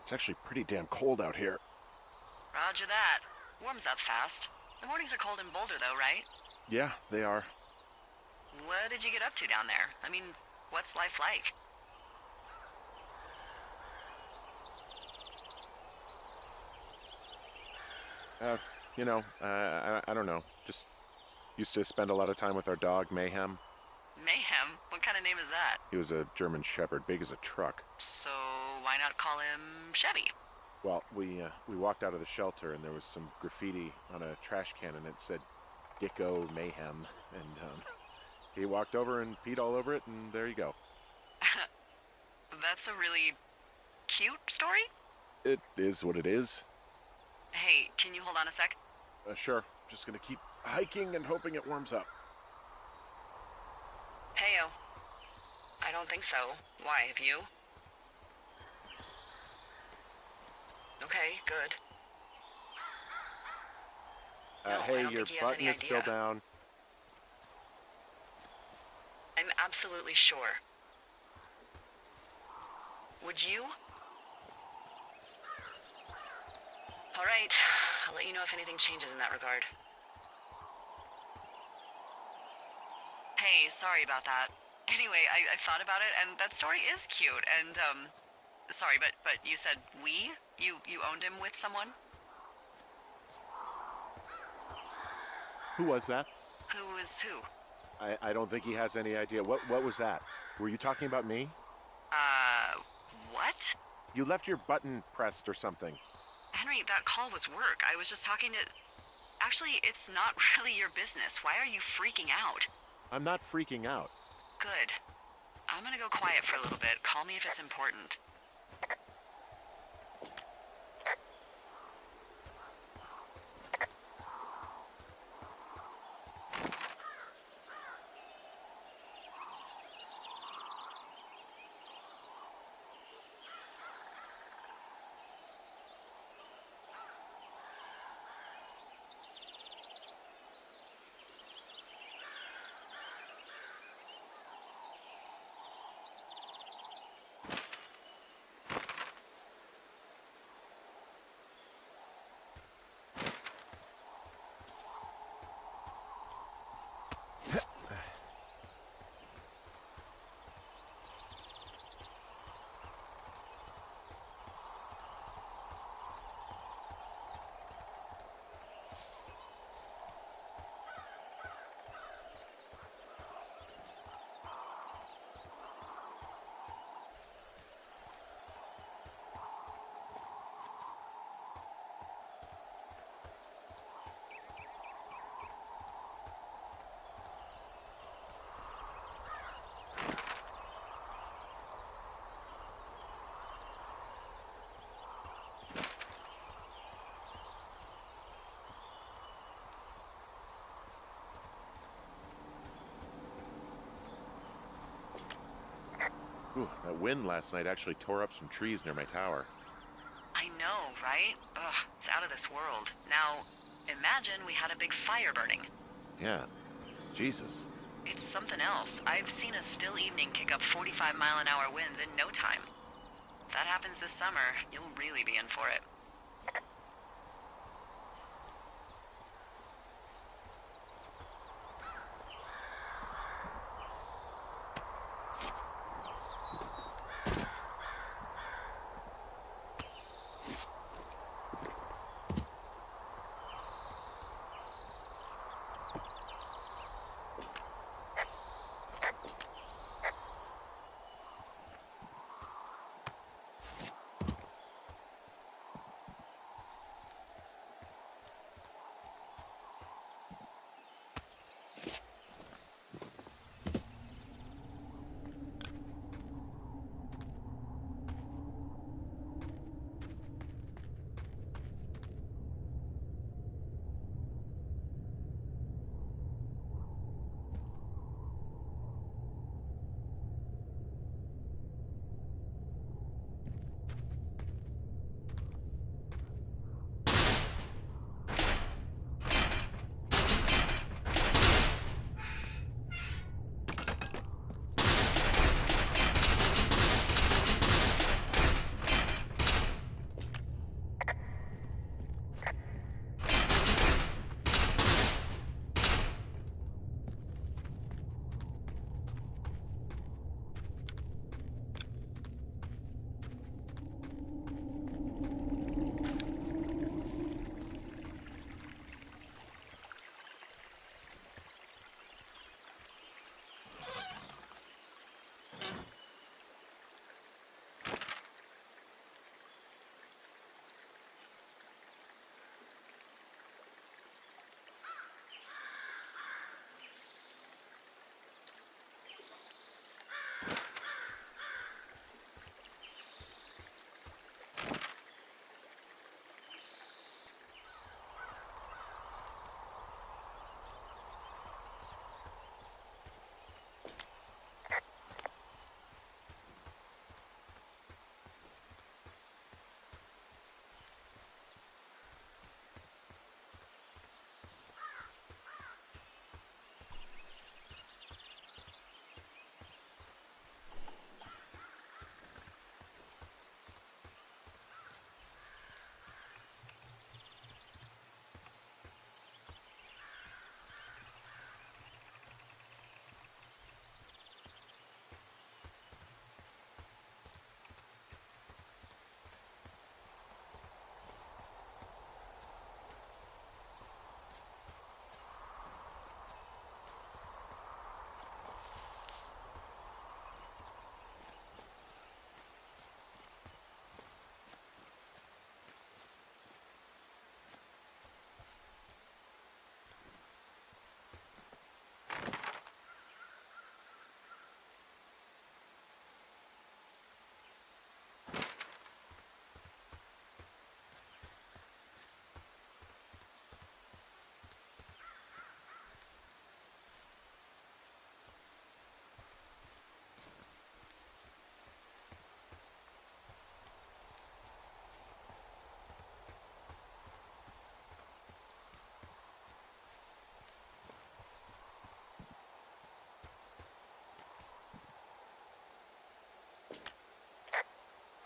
It's actually pretty damn cold out here. Roger that. Warms up fast. The mornings are cold in Boulder, though, right? Yeah, they are. What did you get up to down there? I mean, what's life like? I don't know. Just used to spend a lot of time with our dog, Mayhem. Mayhem? What kind of name is that? He was a German Shepherd, big as a truck. So, why not call him Chevy? Well, we walked out of the shelter and there was some graffiti on a trash can and it said Dicko Mayhem. And he walked over and peed all over it and there you go. That's a really cute story? It is what it is. Hey, can you hold on a sec? Sure. Just gonna keep hiking and hoping it warms up. Heyo. I don't think so. Why, have you? Okay, good. No, I hey, don't your think he has button any is still idea. down. I'm absolutely sure. Would you? All right. I'll let you know if anything changes in that regard. Hey, sorry about that. Anyway, I thought about it, and that story is cute, and, sorry, but you said we? You owned him with someone? Who was that? Who is who? I don't think he has any idea. What was that? Were you talking about me? What? You left your button pressed or something. Henry, that call was work. I was just talking to... Actually, it's not really your business. Why are you freaking out? I'm not freaking out. Good. I'm gonna go quiet for a little bit. Call me if it's important. Ooh, that wind last night actually tore up some trees near my tower. I know, right? Ugh, it's out of this world. Now, imagine we had a big fire burning. Yeah. Jesus. It's something else. I've seen a still evening kick up 45-mile-an-hour winds in no time. If that happens this summer, you'll really be in for it.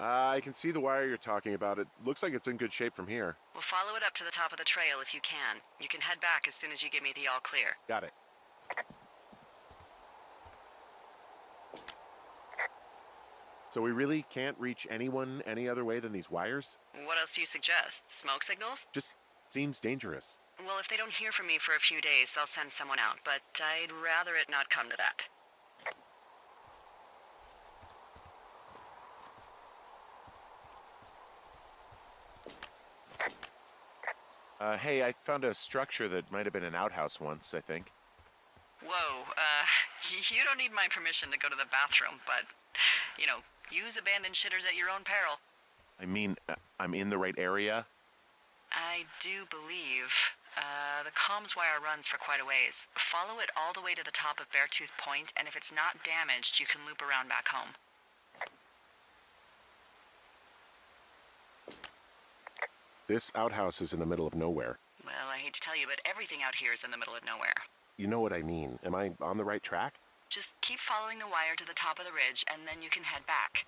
I can see the wire you're talking about. It looks like it's in good shape from here. We'll follow it up to the top of the trail if you can. You can head back as soon as you give me the all clear. Got it. So we really can't reach anyone any other way than these wires? What else do you suggest? Smoke signals? Just seems dangerous. Well, if they don't hear from me for a few days, they'll send someone out, but I'd rather it not come to that. Hey, I found a structure that might have been an outhouse once, I think. Whoa, you don't need my permission to go to the bathroom, but, use abandoned shitters at your own peril. I mean, I'm in the right area? I do believe. The comms wire runs for quite a ways. Follow it all the way to the top of Beartooth Point, and if it's not damaged, you can loop around back home. This outhouse is in the middle of nowhere. Well, I hate to tell you, but everything out here is in the middle of nowhere. You know what I mean. Am I on the right track? Just keep following the wire to the top of the ridge, and then you can head back.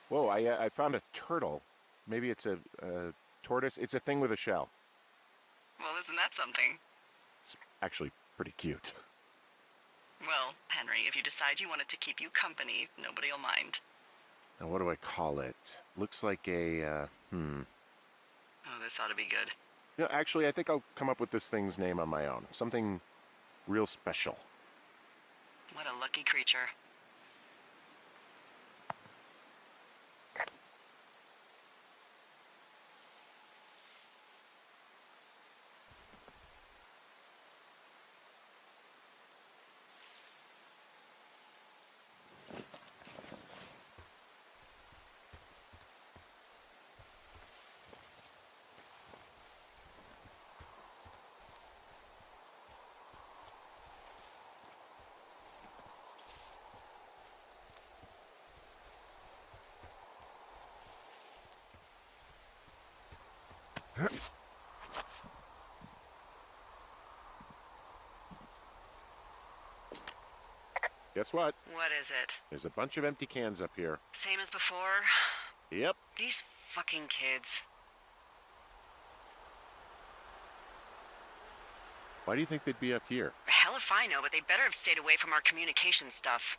Whoa, I found a turtle. Maybe it's a tortoise. It's a thing with a shell. Well, isn't that something? It's actually pretty cute. Well, Henry, if you decide you want it to keep you company, nobody'll mind. Now, what do I call it? Looks like a, Oh, this ought to be good. No, actually, I think I'll come up with this thing's name on my own. Something real special. What a lucky creature. Guess what? What is it? There's a bunch of empty cans up here. Same as before? Yep. These fucking kids. Why do you think they'd be up here? Hell if I know, but they better have stayed away from our communication stuff.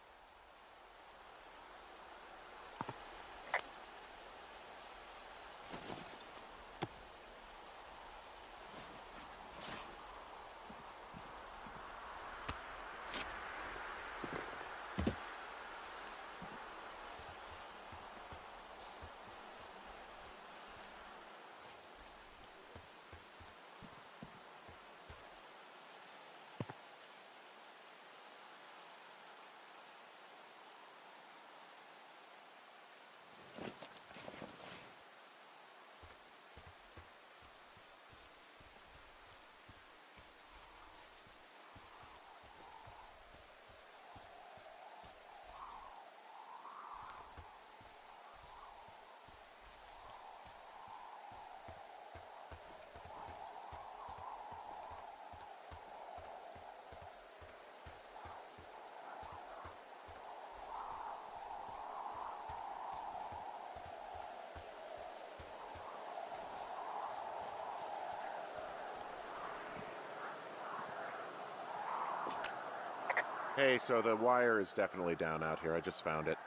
Hey, so the wire is definitely down out here. I just found it.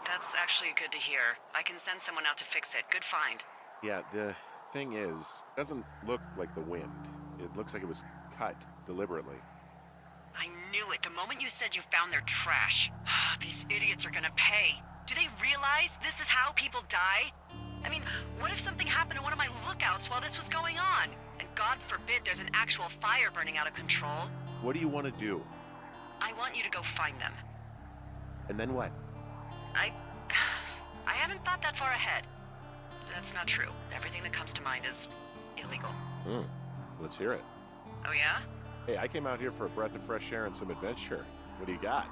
That's actually good to hear. I can send someone out to fix it. Good find. Yeah, the thing is, it doesn't look like the wind. It looks like it was cut deliberately. I knew it the moment you said you found their trash. These idiots are gonna pay. Do they realize this is how people die? I mean, what if something happened to one of my lookouts while this was going on? And God forbid there's an actual fire burning out of control. What do you want to do? I want you to go find them. And then what? I haven't thought that far ahead. That's not true. Everything that comes to mind is illegal. Let's hear it. Oh yeah? Hey, I came out here for a breath of fresh air and some adventure. What do you got?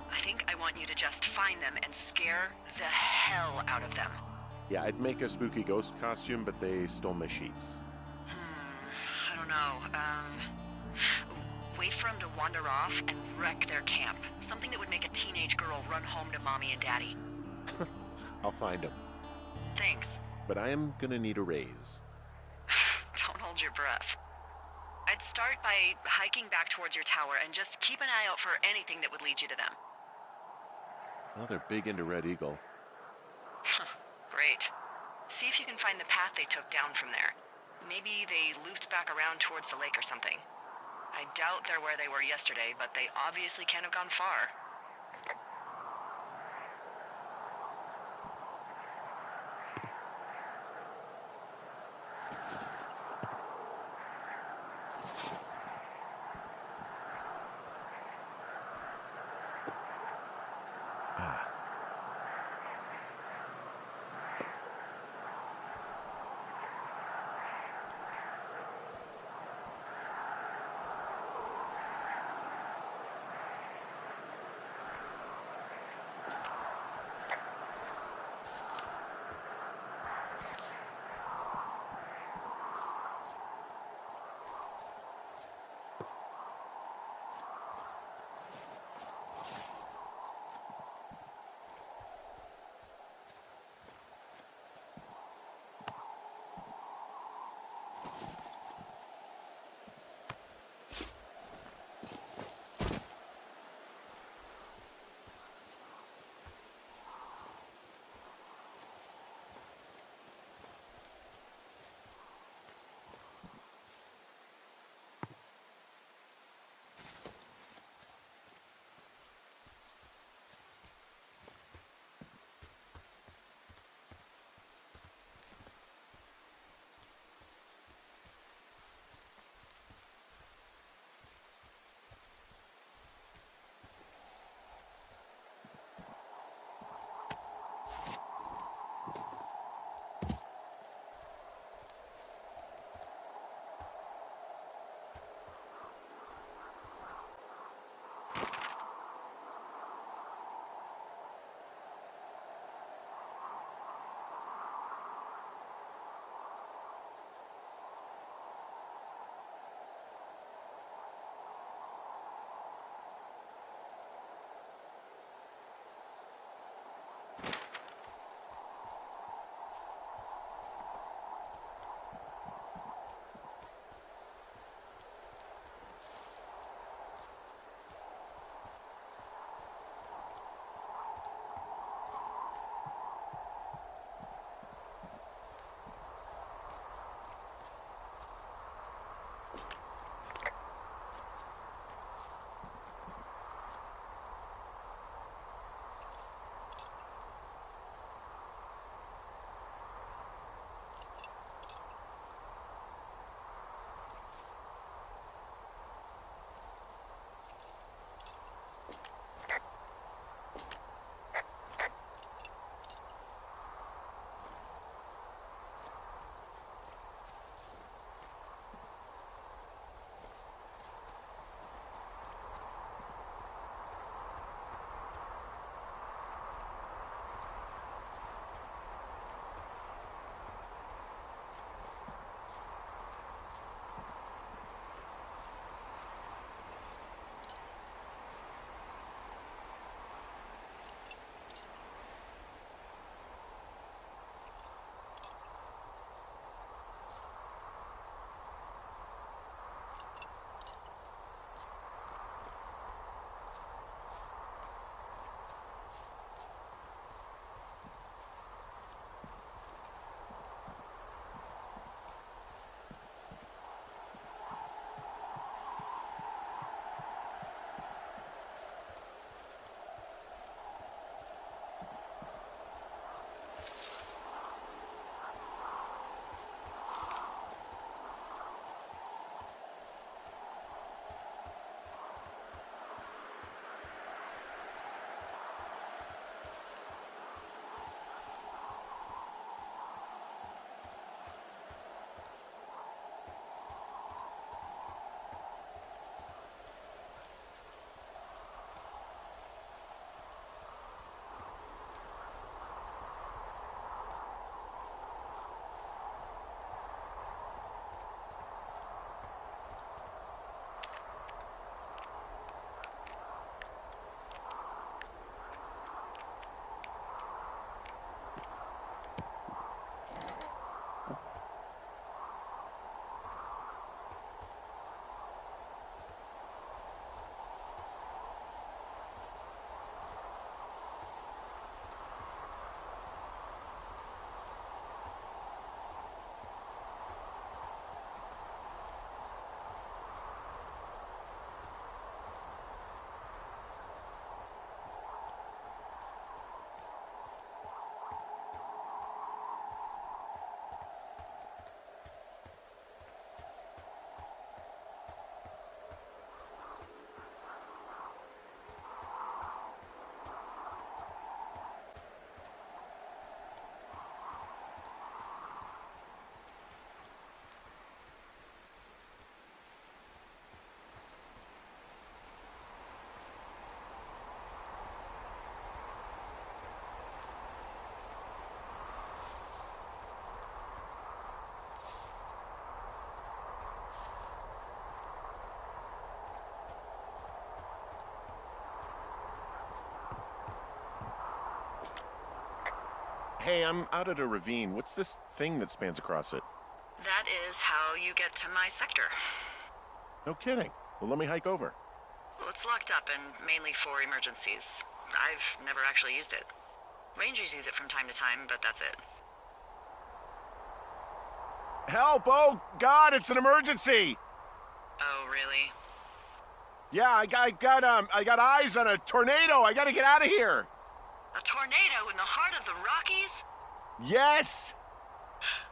I think I want you to just find them and scare the hell out of them. Yeah, I'd make a spooky ghost costume, but they stole my sheets. I don't know. Wait for them to wander off and wreck their camp. Something that would make a teenage girl run home to mommy and daddy. I'll find them. Thanks. But I am gonna need a raise. Don't hold your breath. I'd start by hiking back towards your tower and just keep an eye out for anything that would lead you to them. Well, they're big into Red Eagle. Great. See if you can find the path they took down from there. Maybe they looped back around towards the lake or something. I doubt they're where they were yesterday, but they obviously can't have gone far. Hey, I'm out at a ravine. What's this thing that spans across it? That is how you get to my sector. No kidding. Well, let me hike over. Well, it's locked up and mainly for emergencies. I've never actually used it. Rangers use it from time to time, but that's it. Help! Oh, God, it's an emergency! Oh, really? Yeah, I got eyes on a tornado. I gotta get out of here. A tornado in the heart of the Rockies? Yes!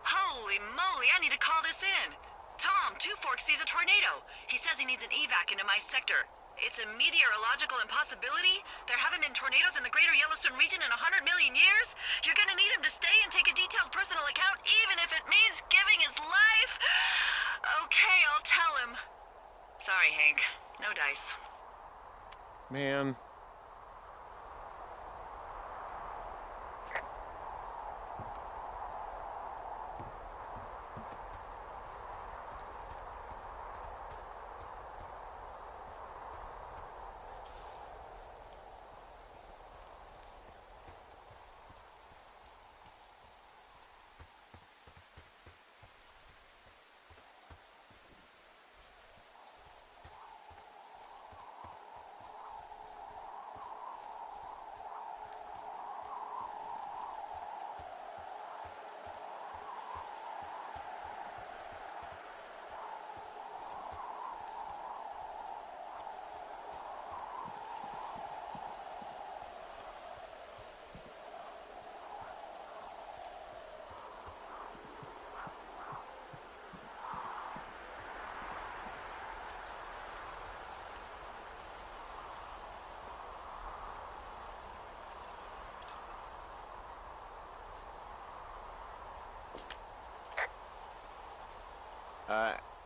Holy moly, I need to call this in. Tom, Two Forks sees a tornado. He says he needs an evac into my sector. It's a meteorological impossibility. There haven't been tornadoes in the greater Yellowstone region in 100 million years. You're gonna need him to stay and take a detailed personal account, even if it means giving his life. Okay, I'll tell him. Sorry, Hank. No dice. Man.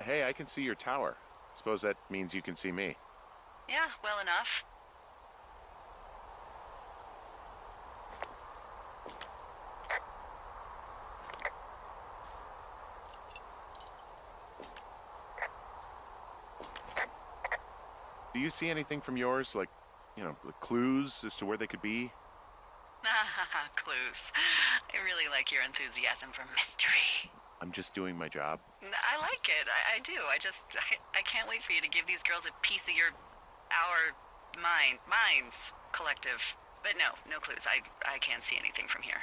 Hey, I can see your tower. Suppose that means you can see me. Yeah, well enough. Do you see anything from yours, like, clues as to where they could be? Clues. I really like your enthusiasm for mystery. I'm just doing my job. I like it. I do. I can't wait for you to give these girls a piece of our minds collective. But no clues. I can't see anything from here.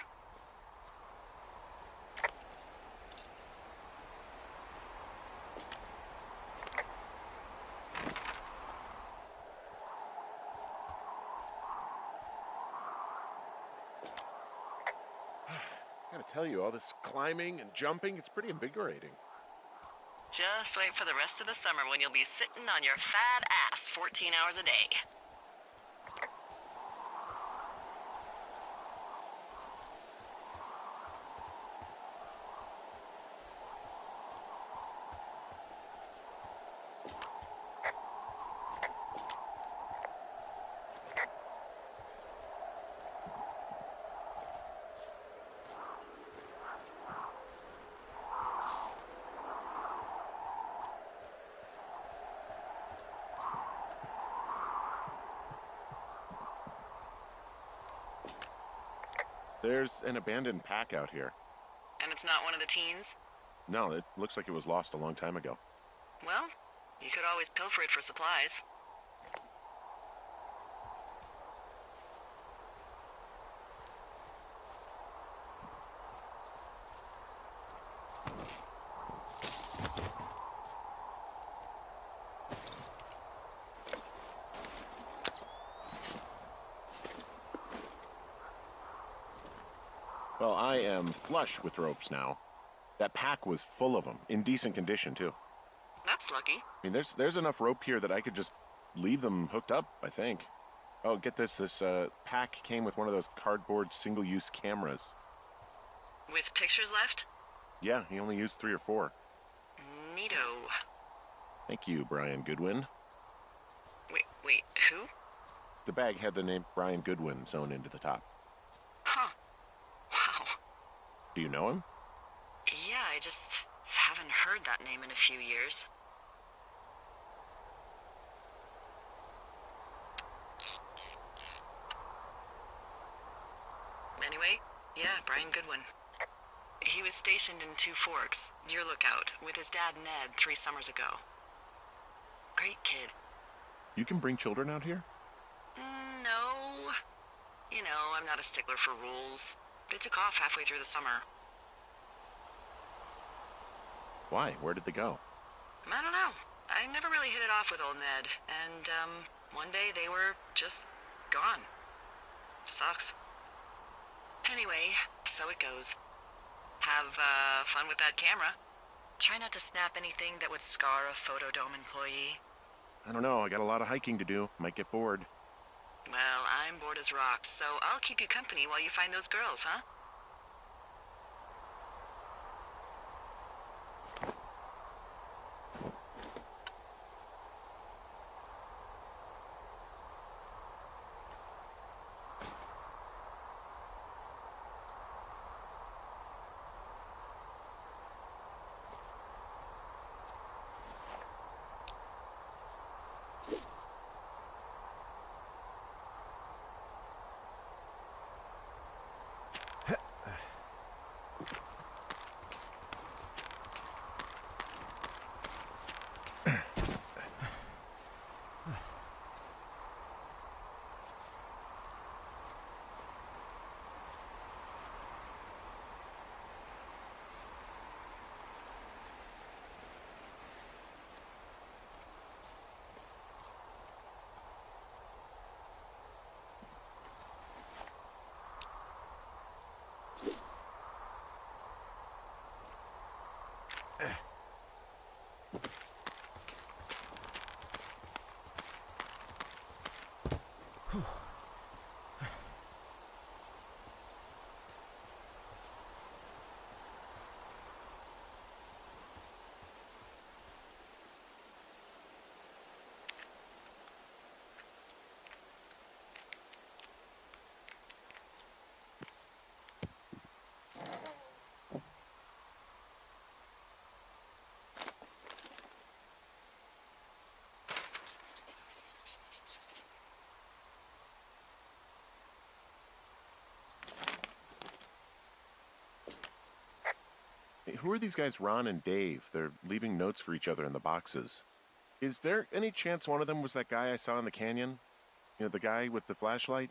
I gotta tell you, all this climbing and jumping, it's pretty invigorating. Just wait for the rest of the summer when you'll be sitting on your fat ass 14 hours a day. There's an abandoned pack out here. And it's not one of the teens? No, it looks like it was lost a long time ago. Well, you could always pilfer it for supplies. Well, I am flush with ropes now. That pack was full of them, in decent condition, too. That's lucky. I mean, there's enough rope here that I could just leave them hooked up, I think. Oh, get this. This pack came with one of those cardboard single-use cameras. With pictures left? Yeah, he only used 3 or 4. Neato. Thank you, Brian Goodwin. Wait, who? The bag had the name Brian Goodwin sewn into the top. Huh. Wow. Do you know him? Yeah, I just haven't heard that name in a few years. Anyway, yeah, Brian Goodwin. stationed in Two Forks, your lookout, with his dad Ned 3 summers ago. Great kid. You can bring children out here? No. You know, I'm not a stickler for rules. They took off halfway through the summer. Why? Where did they go? I don't know. I never really hit it off with old Ned, and, one day they were just gone. Sucks. Anyway, so it goes. Have, fun with that camera. Try not to snap anything that would scar a Photodome employee. I don't know. I got a lot of hiking to do. Might get bored. Well, I'm bored as rocks, so I'll keep you company while you find those girls, huh? Hey, who are these guys, Ron and Dave? They're leaving notes for each other in the boxes. Is there any chance one of them was that guy I saw in the canyon? You know, the guy with the flashlight?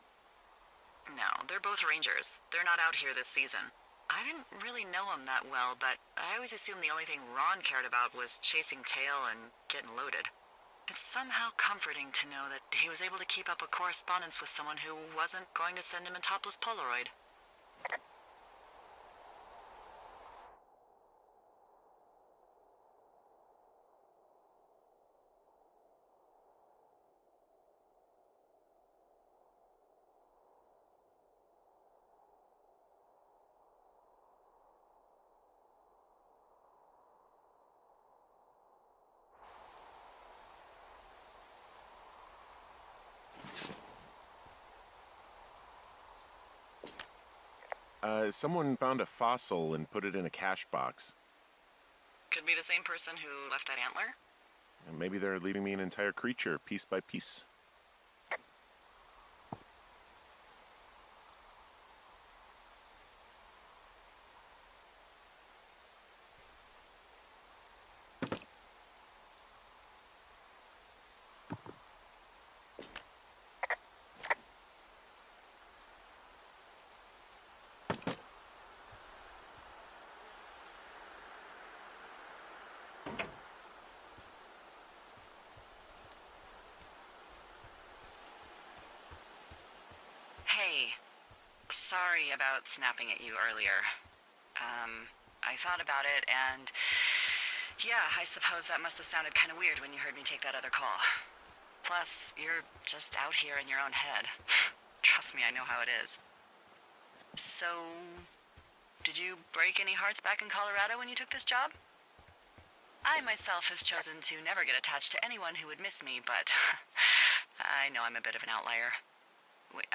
No, they're both rangers. They're not out here this season. I didn't really know him that well, but I always assumed the only thing Ron cared about was chasing tail and getting loaded. It's somehow comforting to know that he was able to keep up a correspondence with someone who wasn't going to send him a topless Polaroid. Someone found a fossil and put it in a cache box. Could be the same person who left that antler? And maybe they're leaving me an entire creature, piece by piece. Hey, sorry about snapping at you earlier. I thought about it, and yeah, I suppose that must have sounded kind of weird when you heard me take that other call. Plus, you're just out here in your own head. Trust me, I know how it is. So, did you break any hearts back in Colorado when you took this job? I myself have chosen to never get attached to anyone who would miss me, but I know I'm a bit of an outlier.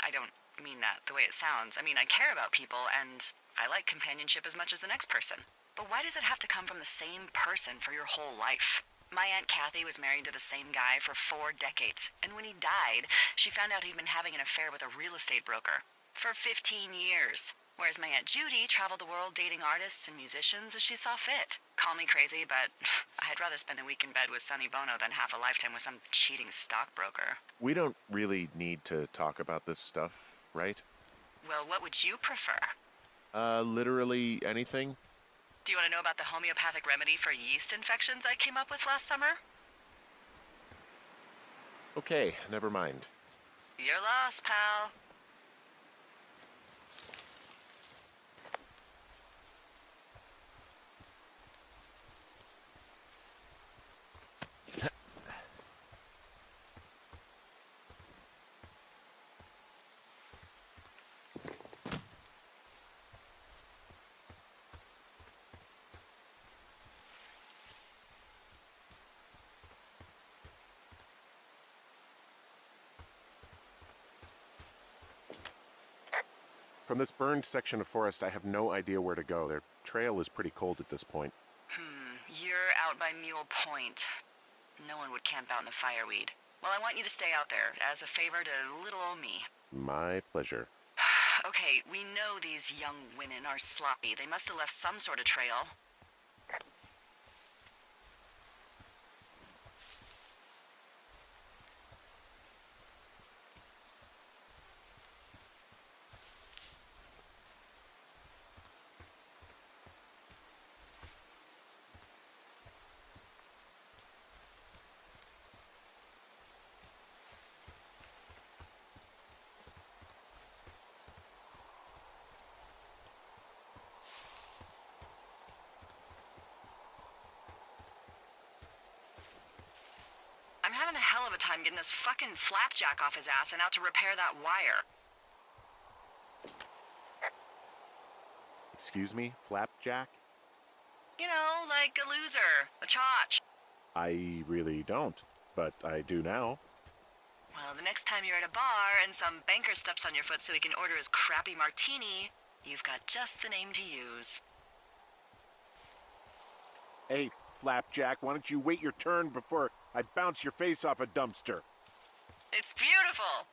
I don't mean that the way it sounds. I mean, I care about people, and I like companionship as much as the next person. But why does it have to come from the same person for your whole life? My Aunt Kathy was married to the same guy for 4 decades, and when he died, she found out he'd been having an affair with a real estate broker. For 15 years. Whereas my Aunt Judy traveled the world dating artists and musicians as she saw fit. Call me crazy, but I'd rather spend a week in bed with Sonny Bono than half a lifetime with some cheating stockbroker. We don't really need to talk about this stuff, right? Well, what would you prefer? Literally anything? Do you want to know about the homeopathic remedy for yeast infections I came up with last summer? Okay, never mind. You're lost, pal. From this burned section of forest, I have no idea where to go. Their trail is pretty cold at this point. You're out by Mule Point. No one would camp out in the fireweed. Well, I want you to stay out there, as a favor to little old me. My pleasure. Okay, we know these young women are sloppy. They must have left some sort of trail. I'm having a hell of a time getting this fucking flapjack off his ass and out to repair that wire. Excuse me, Flapjack? You know, like a loser, a chotch. I really don't, but I do now. Well, the next time you're at a bar and some banker steps on your foot so he can order his crappy martini, you've got just the name to use. Hey, Flapjack, why don't you wait your turn before I bounce your face off a dumpster? It's beautiful!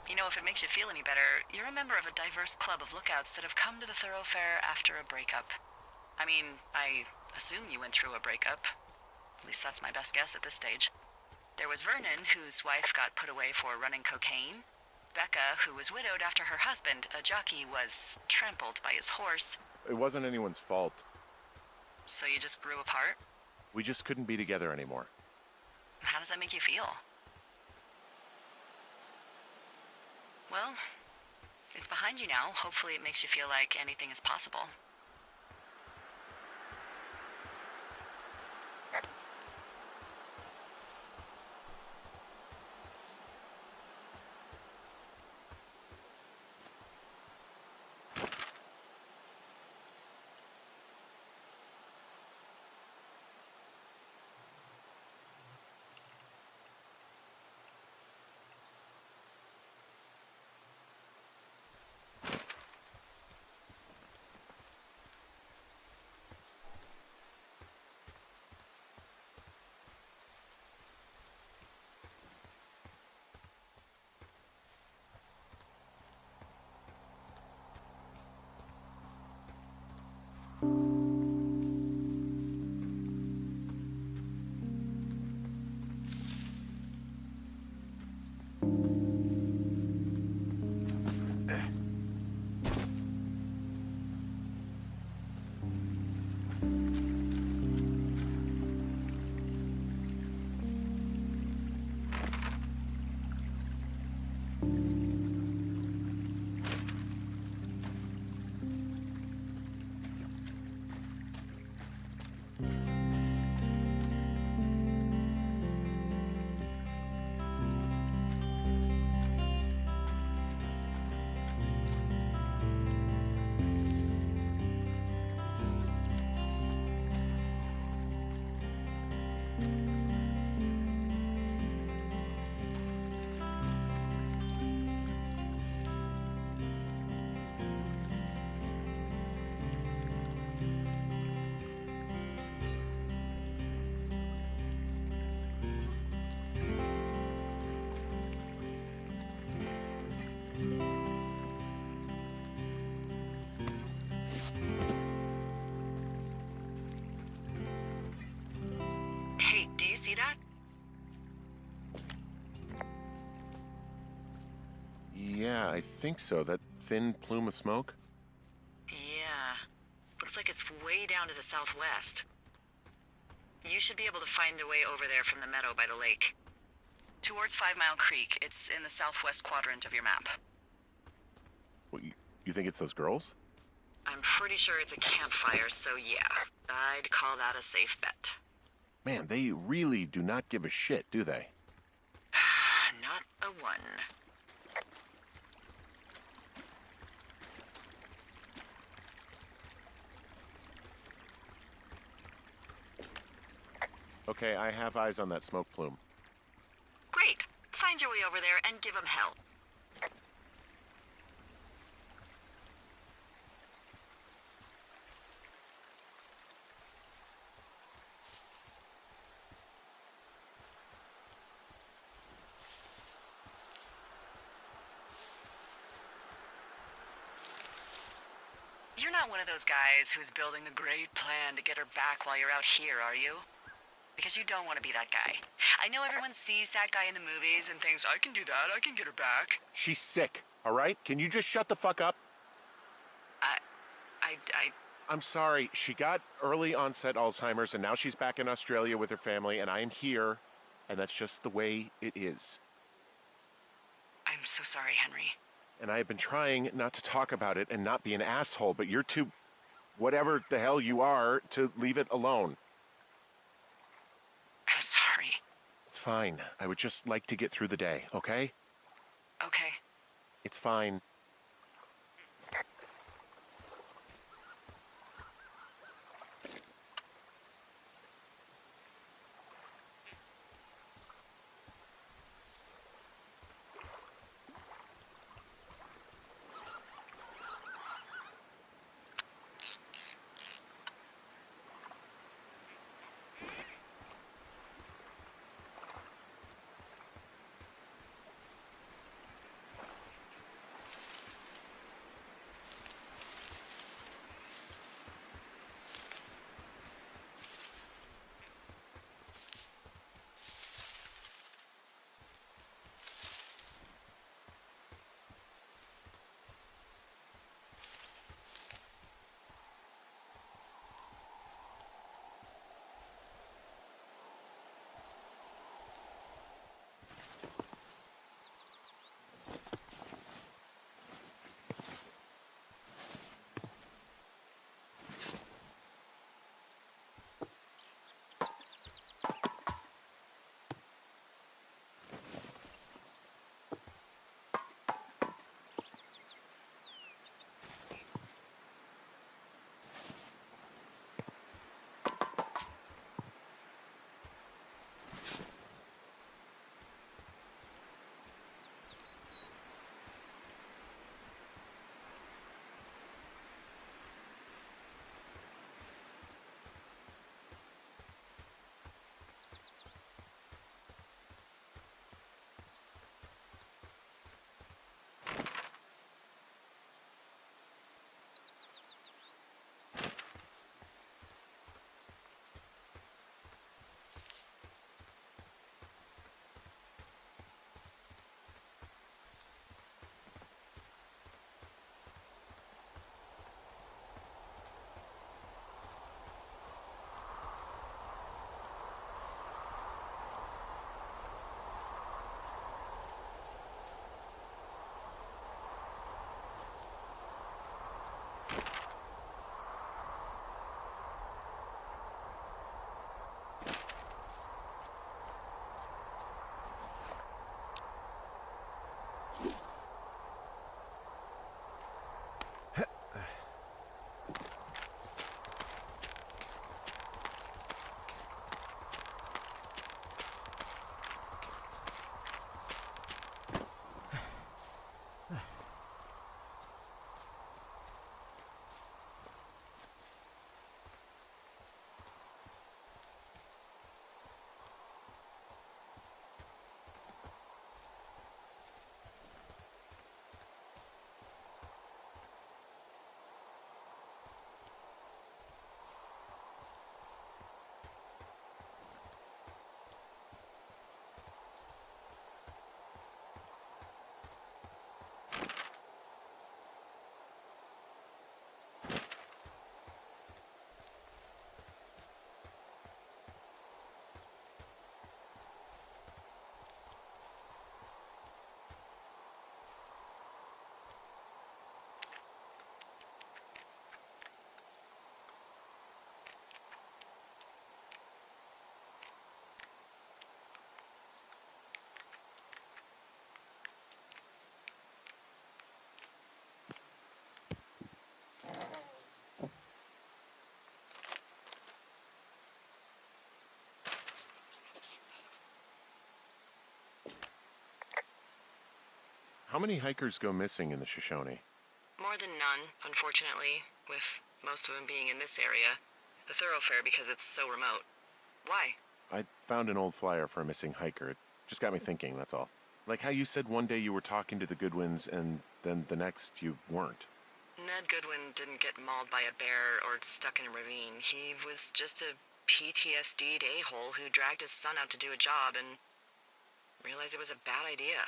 You know, if it makes you feel any better, you're a member of a diverse club of lookouts that have come to the thoroughfare after a breakup. I mean, I assume you went through a breakup. At least that's my best guess at this stage. There was Vernon, whose wife got put away for running cocaine. Becca, who was widowed after her husband, a jockey, was trampled by his horse. It wasn't anyone's fault. So you just grew apart? We just couldn't be together anymore. How does that make you feel? Well, it's behind you now. Hopefully it makes you feel like anything is possible. Hey, do you see that? Yeah, I think so. That thin plume of smoke? Yeah. Looks like it's way down to the southwest. You should be able to find a way over there from the meadow by the lake. Towards 5 Mile Creek. It's in the southwest quadrant of your map. What, you think it's those girls? I'm pretty sure it's a campfire, so yeah. I'd call that a safe bet. Man, they really do not give a shit, do they? Not a one. Okay, I have eyes on that smoke plume. Great. Find your way over there and give them hell. You're not one of those guys who's building a great plan to get her back while you're out here, are you? Because you don't want to be that guy. I know everyone sees that guy in the movies and thinks, I can do that, I can get her back. She's sick, all right? Can you just shut the fuck up? I'm I'm sorry. She got early onset Alzheimer's, and now she's back in Australia with her family, and I am here, and that's just the way it is. so sorry, Henry. And I have been trying not to talk about it and not be an asshole, but you're too, whatever the hell you are, to leave it alone. I'm sorry. It's fine. I would just like to get through the day, okay? Okay. It's fine. How many hikers go missing in the Shoshone? More than none, unfortunately, with most of them being in this area. The thoroughfare because it's so remote. Why? I found an old flyer for a missing hiker. It just got me thinking, that's all. Like how you said one day you were talking to the Goodwins and then the next you weren't. Ned Goodwin didn't get mauled by a bear or stuck in a ravine. He was just a PTSD'd a-hole who dragged his son out to do a job and realized it was a bad idea.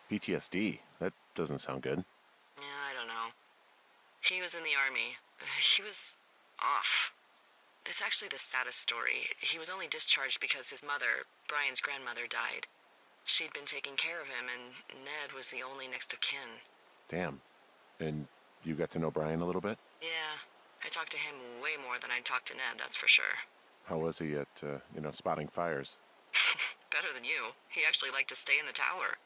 PTSD? That doesn't sound good. Yeah, I don't know. He was in the army. He was off. It's actually the saddest story. He was only discharged because his mother, Brian's grandmother, died. She'd been taking care of him, and Ned was the only next of kin. Damn. And you got to know Brian a little bit? Yeah, I talked to him way more than I'd talked to Ned, that's for sure. How was he at, spotting fires? Better than you. He actually liked to stay in the tower.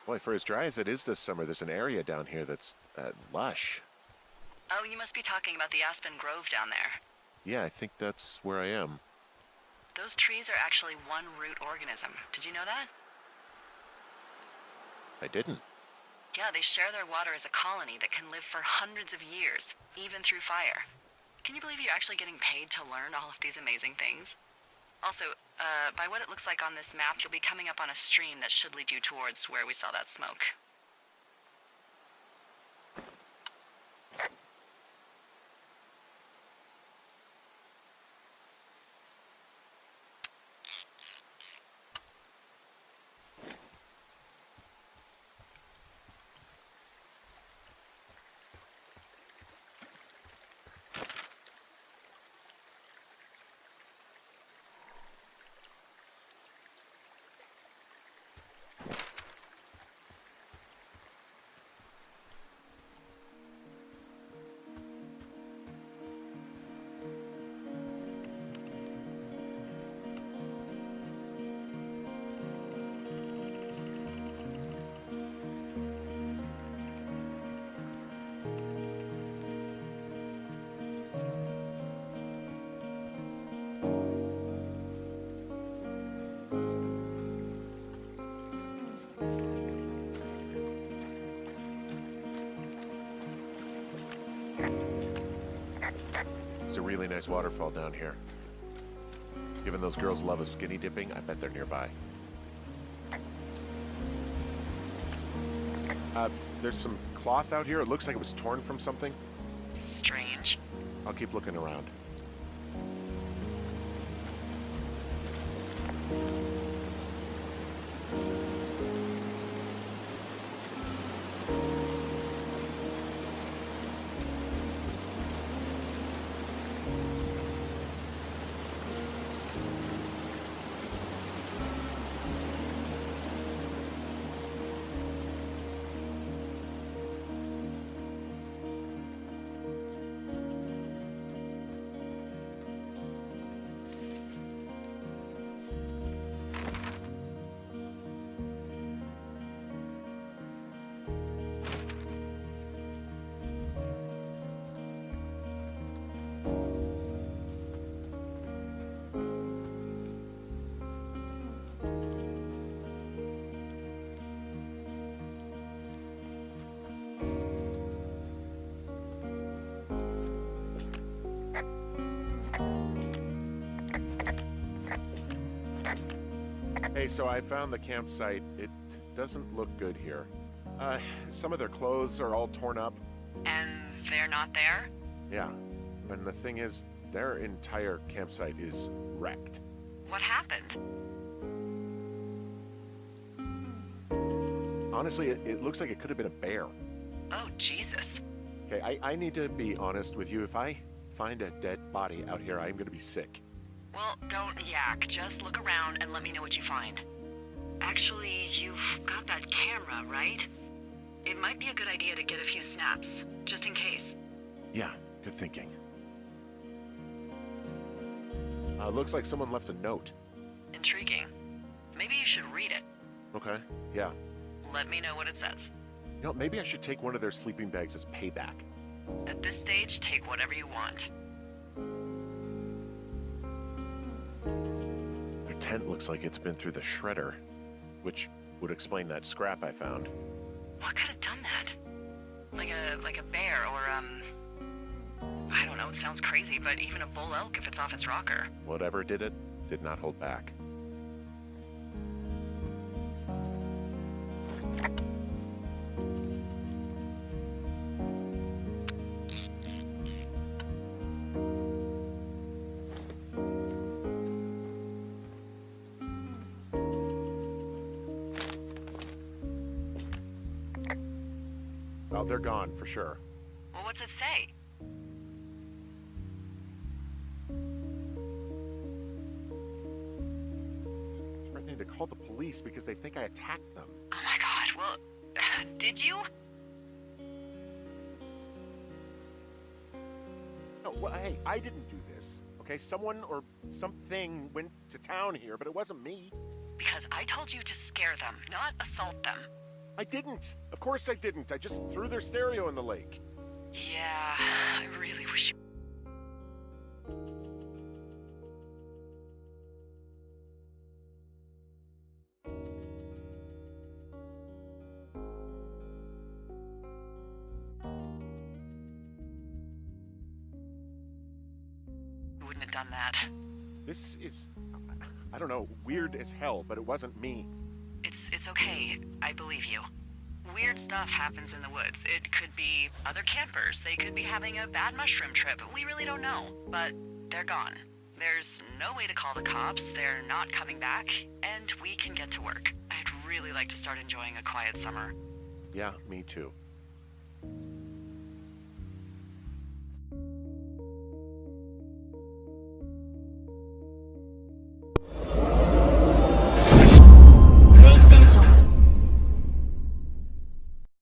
Boy, for as dry as it is this summer, there's an area down here that's, lush. Oh, you must be talking about the Aspen Grove down there. Yeah, I think that's where I am. Those trees are actually one root organism. Did you know that? I didn't. Yeah, they share their water as a colony that can live for hundreds of years, even through fire. Can you believe you're actually getting paid to learn all of these amazing things? Also, by what it looks like on this map, you'll be coming up on a stream that should lead you towards where we saw that smoke. There's a really nice waterfall down here. Given those girls love a skinny dipping, I bet they're nearby. There's some cloth out here. It looks like it was torn from something. Strange. I'll keep looking around. Hey, so I found the campsite. It doesn't look good here. Some of their clothes are all torn up. And they're not there? Yeah, and the thing is, their entire campsite is wrecked. What happened? Honestly, it looks like it could have been a bear. Oh, Jesus. Okay, I need to be honest with you. If I find a dead body out here, I'm gonna be sick. Well, don't yak. Just look around and let me know what you find. Actually, you've got that camera, right? It might be a good idea to get a few snaps, just in case. Yeah, good thinking. Looks like someone left a note. Intriguing. Maybe you should read it. Okay, yeah. Let me know what it says. You know, maybe I should take one of their sleeping bags as payback. At this stage, take whatever you want. Their tent looks like it's been through the shredder, which would explain that scrap I found. What could have done that? Like a bear or, I don't know, it sounds crazy, but even a bull elk if it's off its rocker. Whatever did it, did not hold back. Well, they're gone for sure. Well, what's it say? Threatening to call the police because they think I attacked them. Oh my god, well, did you? No, well, hey, I didn't do this. Okay, someone or something went to town here, but it wasn't me. Because I told you to scare them, not assault them. I didn't. Of course I didn't. I just threw their stereo in the lake. Yeah, I really wish you... wouldn't have done that. This is, I don't know, weird as hell, but it wasn't me. It's okay. I believe you. Weird stuff happens in the woods. It could be other campers. They could be having a bad mushroom trip. We really don't know. But they're gone. There's no way to call the cops. They're not coming back. And we can get to work. I'd really like to start enjoying a quiet summer. Yeah, me too.